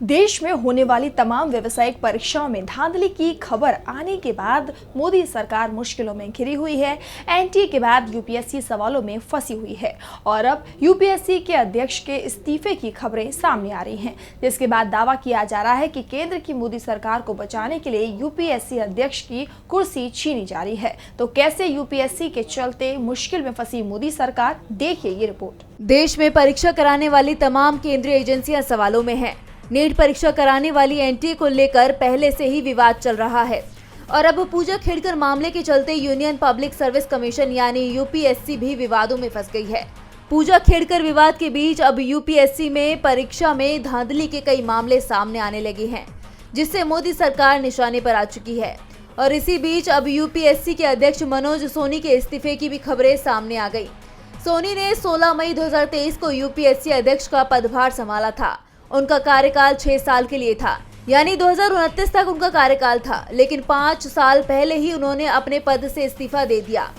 देश में होने वाली तमाम व्यावसायिक परीक्षाओं में धांधली की खबर आने के बाद मोदी सरकार मुश्किलों में घिरी हुई है। एनटीए के बाद यूपीएससी सवालों में फंसी हुई है और अब यूपीएससी के अध्यक्ष के इस्तीफे की खबरें सामने आ रही हैं, जिसके बाद दावा किया जा रहा है कि केंद्र की मोदी सरकार को बचाने के लिए यूपीएससी अध्यक्ष की कुर्सी छीनी जा रही है। तो कैसे यूपीएससी के चलते मुश्किल में फंसी मोदी सरकार, देखिए ये रिपोर्ट। देश में परीक्षा कराने वाली तमाम केंद्रीय एजेंसियां सवालों में हैं। नीट परीक्षा कराने वाली एनटीए को लेकर पहले से ही विवाद चल रहा है और अब पूजा खेड़कर मामले के चलते यूनियन पब्लिक सर्विस कमीशन यानी यूपीएससी भी विवादों में फंस गई है। पूजा खेड़कर विवाद के बीच अब यूपीएससी में परीक्षा में धांधली के कई मामले सामने आने लगे हैं, जिससे मोदी सरकार निशाने पर आ चुकी है। और इसी बीच अब यूपीएससी के अध्यक्ष मनोज सोनी के इस्तीफे की भी खबरें सामने आ गई। सोनी ने 16 मई 2023 को यूपीएससी अध्यक्ष का पदभार संभाला था। उनका कार्यकाल 6 साल के लिए था, यानी 2029 तक उनका कार्यकाल था, लेकिन 5 साल पहले ही उन्होंने अपने पद से इस्तीफा दे दिया।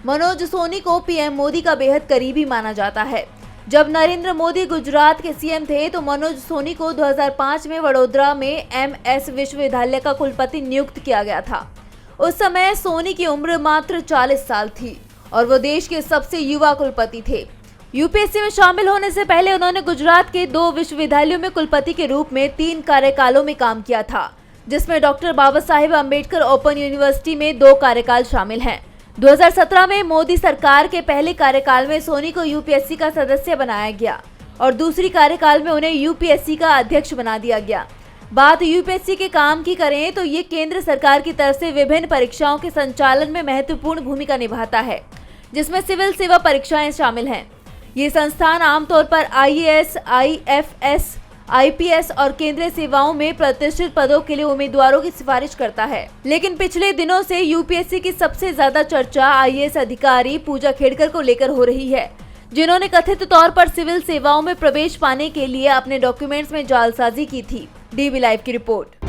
मनोज सोनी को पीएम मोदी का बेहद करीबी माना जाता है। जब नरेंद्र मोदी गुजरात के सीएम थे तो मनोज सोनी को 2005 में वडोदरा में एमएस विश्वविद्यालय का कुलपति नियुक्त किया गया था। उस समय सोनी की उम्र मात्र 40 साल थी और वो देश के सबसे युवा कुलपति थे। यूपीएससी में शामिल होने से पहले उन्होंने गुजरात के 2 विश्वविद्यालयों में कुलपति के रूप में 3 कार्यकालों में काम किया था, जिसमें doctor Baba Saheb Ambedkar open university में 2 कार्यकाल शामिल हैं। 2017 में मोदी सरकार के पहले कार्यकाल में सोनी को यूपीएससी का सदस्य बनाया गया और दूसरी कार्यकाल में उन्हें यूपीएससी का अध्यक्ष बना दिया गया। बात यूपीएससी के काम की करें तो ये केंद्र सरकार की तरफ से विभिन्न परीक्षाओं के संचालन में महत्वपूर्ण भूमिका निभाता है, जिसमें सिविल सेवा परीक्षाएं शामिल हैं। ये संस्थान आमतौर पर आईएएस, आईएफएस, आईपीएस और केंद्रीय सेवाओं में प्रतिष्ठित पदों के लिए उम्मीदवारों की सिफारिश करता है। लेकिन पिछले दिनों से यूपीएससी की सबसे ज्यादा चर्चा आईएएस अधिकारी पूजा खेड़कर को लेकर हो रही है, जिन्होंने कथित तौर पर सिविल सेवाओं में प्रवेश पाने के लिए अपने डॉक्यूमेंट्स में जालसाजी की थी। डीवी लाइव की रिपोर्ट।